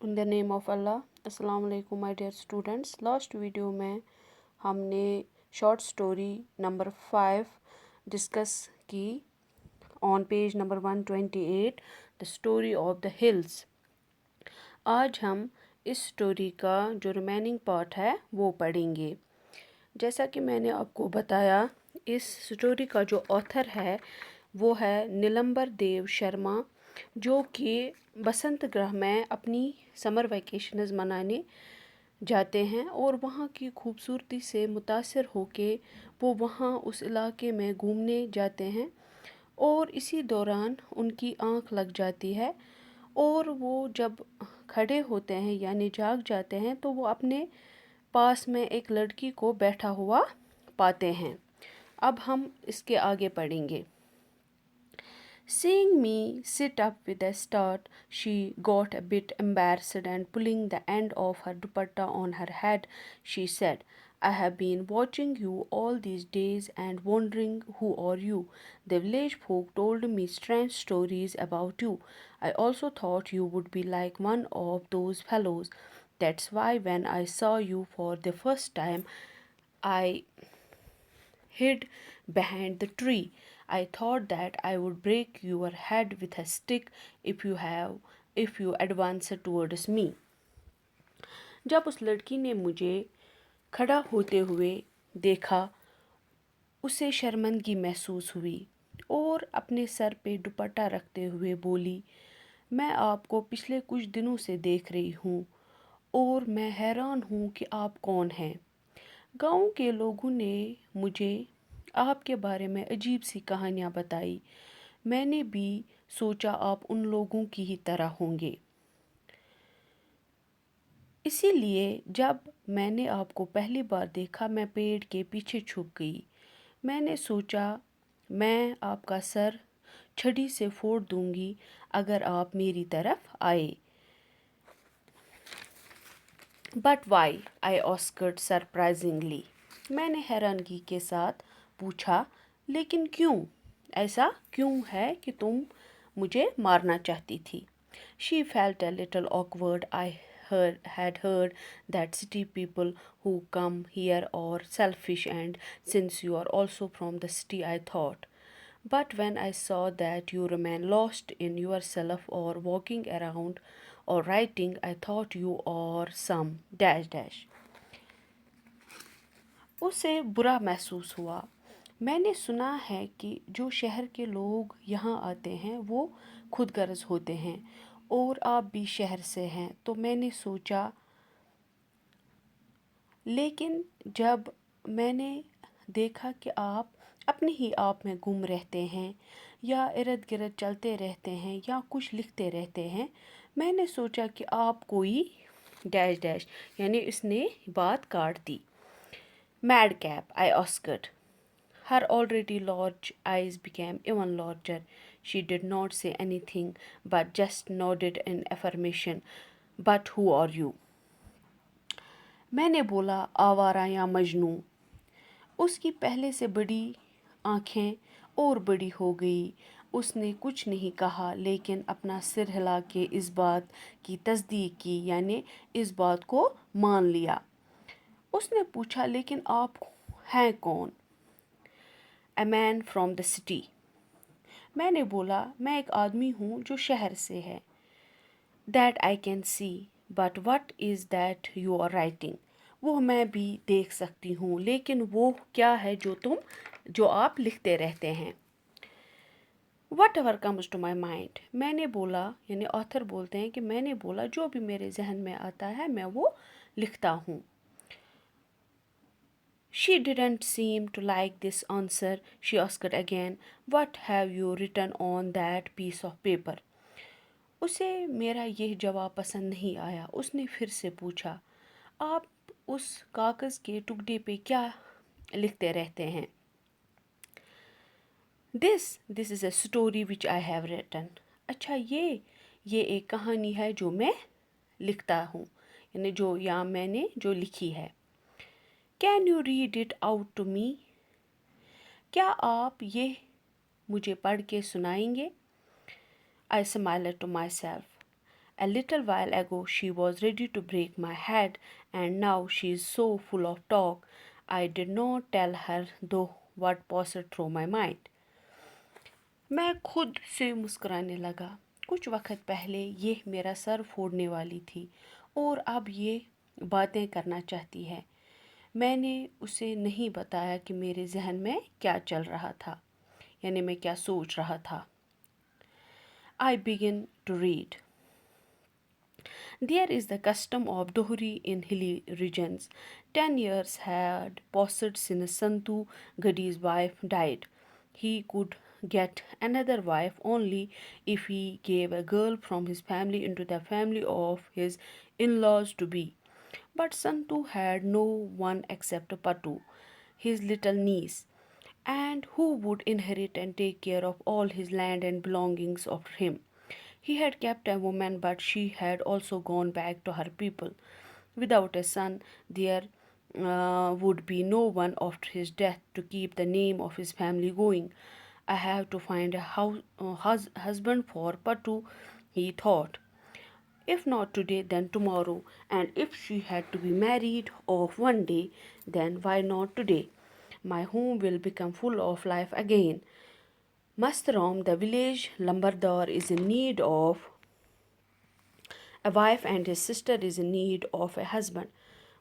In the name of Allah. अस्सलाम वालेकुम my dear students. Last video में हमने शॉर्ट स्टोरी नंबर 5 डिस्कस की on page number 128, the story of the hills. आज हम इस स्टोरी का जो रिमेनिंग पार्ट है वो पढ़ेंगे। जैसा कि मैंने आपको बताया, इस स्टोरी का जो ऑथर है वो है नीलंबर देव शर्मा, जो कि बसंत गृह में अपनी समर वैकेशंस मनाने जाते हैं और वहाँ की खूबसूरती से मुतासिर होके वो वहाँ उस इलाके में घूमने जाते हैं और इसी दौरान उनकी आँख लग जाती है और वो जब खड़े होते हैं यानी जाग जाते हैं तो वो अपने पास में एक लड़की को बैठा हुआ पाते हैं। अब हम इसके आगे पढ़ेंगे। Seeing me sit up with a start, she got a bit embarrassed and pulling the end of her dupatta on her head, she said, I have been watching you all these days and wondering who are you. The village folk told me strange stories about you. I also thought you would be like one of those fellows. That's why when I saw you for the first time, I hid behind the tree. I thought that I would break your head with a stick if you advance towards me. जब उस लड़की ने मुझे खड़ा होते हुए देखा, उसे शर्मिंदगी महसूस हुई और अपने सर पे दुपट्टा रखते हुए बोली, मैं आपको पिछले कुछ दिनों से देख रही हूँ और मैं हैरान हूँ कि आप कौन हैं। गांव के लोगों ने मुझे आपके बारे में अजीब सी कहानियाँ बताई। मैंने भी सोचा आप उन लोगों की ही तरह होंगे। इसीलिए जब मैंने आपको पहली बार देखा मैं पेड़ के पीछे छुप गई। मैंने सोचा मैं आपका सर छड़ी से फोड़ दूंगी अगर आप मेरी तरफ आए। But why? I asked surprisingly. मैंने हैरानगी के साथ पूछा, लेकिन क्यों? ऐसा क्यों है कि तुम मुझे मारना चाहती थी? She felt a little awkward. I had heard that city people who come here are selfish, and since you are also from the city, I thought. But when I saw that you remain lost in yourself or walking around or writing, I thought you are some dash dash. उसे बुरा महसूस हुआ। मैंने सुना है कि जो शहर के लोग यहाँ आते हैं वो खुदगर्ज होते हैं और आप भी शहर से हैं, तो मैंने सोचा। लेकिन जब मैंने देखा कि आप अपने ही आप में गुम रहते हैं या इर्द गिर्द चलते रहते हैं या कुछ लिखते रहते हैं, मैंने सोचा कि आप कोई डैश डैश, यानी इसने बात काट दी। Madcap, I asked. Her already large eyes became even larger. She did not say anything but just nodded in affirmation. But who are you? मैंने बोला, आवारा या मजनू। उसकी पहले से बड़ी आँखें और बड़ी हो गई। उसने कुछ नहीं कहा लेकिन अपना सिर हिला के इस बात की तस्दीक की, यानी इस बात को मान लिया। उसने पूछा, लेकिन आप हैं कौन? A man from the city. मैंने बोला, मैं एक आदमी हूँ जो शहर से है। That I can see, but what is that you are writing? वो मैं भी देख सकती हूँ, लेकिन वो क्या है जो आप लिखते रहते हैं? Whatever comes to my mind. मैंने बोला, यानी ऑथर बोलते हैं कि मैंने बोला जो भी मेरे जहन में आता है मैं वो लिखता हूँ। She didn't seem to like this answer. She asked again, What have you written on that piece of paper? उसे मेरा यह जवाब पसंद नहीं आया। उसने फिर से पूछा, आप उस कागज़ के टुकड़े पे क्या लिखते रहते हैं? This is a story which I have written. अच्छा, ये एक कहानी है जो मैं लिखता हूँ, यानी मैंने जो लिखी है। Can you read it out to me? क्या आप ये मुझे पढ़ के सुनाएंगे? I smiled to myself. A little while ago she was ready to break my head, and now she is so full of talk. I did not tell her though what passed through my mind. मैं खुद से मुस्कुराने लगा. कुछ वक्त पहले ये मेरा सर फोड़ने वाली थी और अब ये बातें करना चाहती है. मैंने उसे नहीं बताया कि मेरे जहन में क्या चल रहा था, यानी मैं क्या सोच रहा था. I begin to read. There is the custom of Dohri in hilly regions. 10 years had passed since Santu Gadi's wife died. He could get another wife only if he gave a girl from his family into the family of his in-laws to be. But Santu had no one except Patu, his little niece, and who would inherit and take care of all his land and belongings after him. He had kept a woman, but she had also gone back to her people. Without a son, there would be no one after his death to keep the name of his family going. I have to find a husband for Patu, he thought. If not today, then tomorrow. And if she had to be married off one day, then why not today? My home will become full of life again. Mastaram, the village lumbardar, is in need of a wife, and his sister is in need of a husband.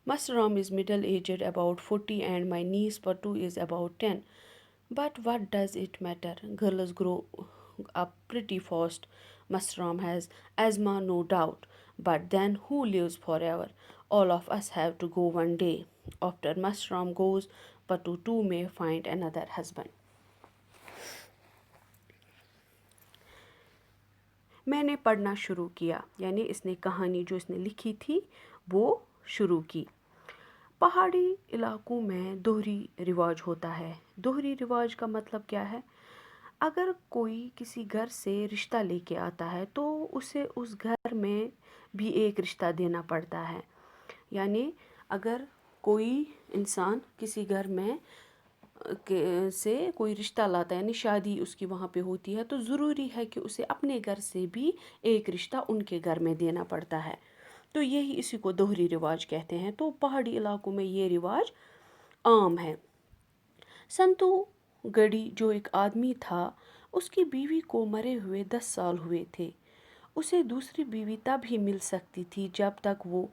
Mastaram is middle-aged, about 40, and my niece Patu is about 10. But what does it matter? Girls grow up pretty fast. Mastaram has asthma, no doubt. But then who lives forever? All of us have to go one day. After Mastaram goes, Patu too may find another husband. मैंने पढ़ना शुरू किया, यानी इसने कहानी जो इसने लिखी थी वो शुरू की. पहाड़ी इलाकों में दोहरी रिवाज होता है. दोहरी रिवाज का मतलब क्या है? अगर कोई किसी घर से रिश्ता लेके आता है तो उसे उस घर में भी एक रिश्ता देना पड़ता है. यानी अगर कोई इंसान किसी घर में से कोई रिश्ता लाता है, यानी शादी उसकी वहाँ पे होती है, तो ज़रूरी है कि उसे अपने घर से भी एक रिश्ता उनके घर में देना पड़ता है. तो यही इसी को दोहरी रिवाज कहते हैं. तो पहाड़ी इलाकों में ये रिवाज आम है. संतू गढ़ी जो एक आदमी था, उसकी बीवी को मरे हुए 10 साल हुए थे. उसे दूसरी बीवी तब ही मिल सकती थी जब तक वो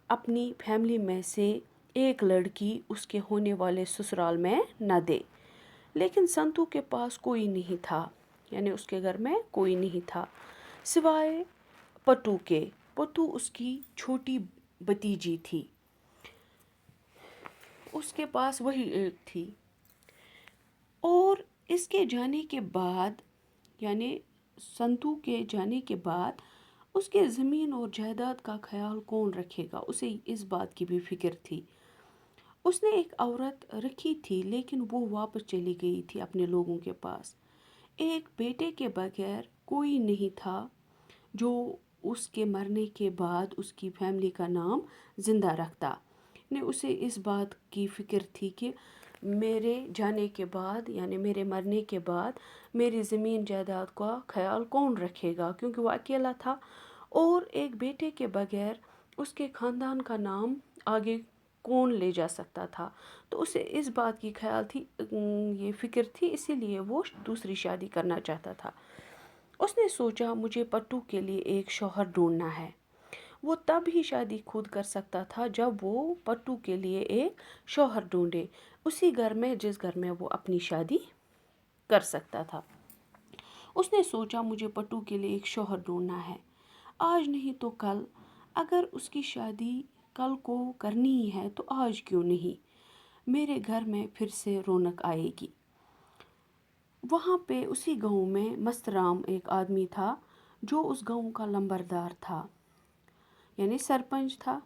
अपनी फैमिली में से एक लड़की उसके होने वाले ससुराल में न दे. लेकिन संतू के पास कोई नहीं था, यानी उसके घर में कोई नहीं था सिवाय पटू के. पटू उसकी छोटी भतीजी थी, उसके पास वही एक थी. और इसके जाने के बाद, यानी संतू के जाने के बाद उसके ज़मीन और जायदाद का ख्याल कौन रखेगा, उसे इस बात की भी फिक्र थी. उसने एक औरत रखी थी, लेकिन वो वापस चली गई थी अपने लोगों के पास. एक बेटे के बगैर कोई नहीं था जो उसके मरने के बाद उसकी फैमिली का नाम ज़िंदा रखता. ने उसे इस बात की फ़िक्र थी कि मेरे जाने के बाद, यानी मेरे मरने के बाद, मेरी ज़मीन जायदाद का ख्याल कौन रखेगा, क्योंकि वो अकेला था और एक बेटे के बगैर उसके ख़ानदान का नाम आगे कौन ले जा सकता था. तो उसे इस बात की ख्याल थी, ये फ़िक्र थी, इसीलिए वो दूसरी शादी करना चाहता था. उसने सोचा मुझे पट्टू के लिए एक शौहर ढूंढना है. वो तब ही शादी खुद कर सकता था जब वो पट्टू के लिए एक शौहर ढूंढे, उसी घर में जिस घर में वो अपनी शादी कर सकता था. उसने सोचा मुझे पट्टू के लिए एक शौहर ढूंढना है, आज नहीं तो कल. अगर उसकी शादी कल को करनी ही है तो आज क्यों नहीं, मेरे घर में फिर से रौनक आएगी. वहाँ पे उसी गांव में मस्तराम एक आदमी था जो उस गांव का लंबरदार था, यानी सरपंच था.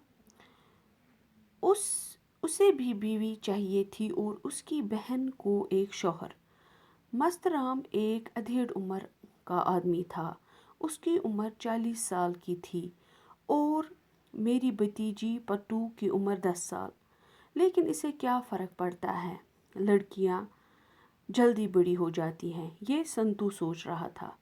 उसे भी बीवी चाहिए थी और उसकी बहन को एक शौहर. मस्तराम एक अधेड़ उम्र का आदमी था, उसकी उम्र 40 साल की थी और मेरी भतीजी पट्टू की उम्र 10 साल. लेकिन इसे क्या फ़र्क पड़ता है, लड़कियां जल्दी बड़ी हो जाती हैं, ये संतू सोच रहा था.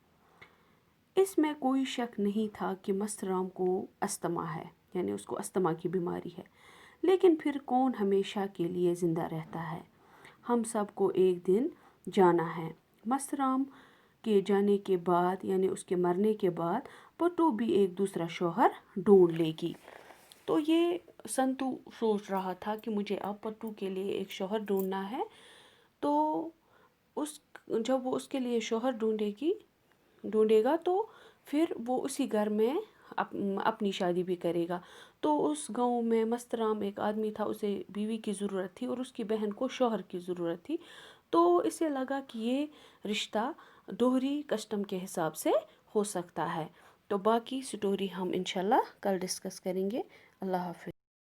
اس میں کوئی شک نہیں تھا کہ مسترام کو استما ہے، یعنی اس کو استما کی بیماری ہے، لیکن پھر کون ہمیشہ کے لیے زندہ رہتا ہے؟ ہم سب کو ایک دن جانا ہے۔ مسترام کے جانے کے بعد، یعنی اس کے مرنے کے بعد، پٹو بھی ایک دوسرا شوہر ڈھونڈ لے گی۔ تو یہ سنتو سوچ رہا تھا کہ مجھے اب پٹو کے لیے ایک شوہر ڈھونڈنا ہے، تو اس جب وہ اس کے لیے شوہر ڈھونڈے گا تو پھر وہ اسی گھر میں اپنی شادی بھی کرے گا۔ تو اس گاؤں میں مسترام ایک آدمی تھا، اسے بیوی کی ضرورت تھی اور اس کی بہن کو شوہر کی ضرورت تھی، تو اسے لگا کہ یہ رشتہ دوہری کسٹم کے حساب سے ہو سکتا ہے۔ تو باقی سٹوری ہم انشاءاللہ کل ڈسکس کریں گے۔ اللہ حافظ۔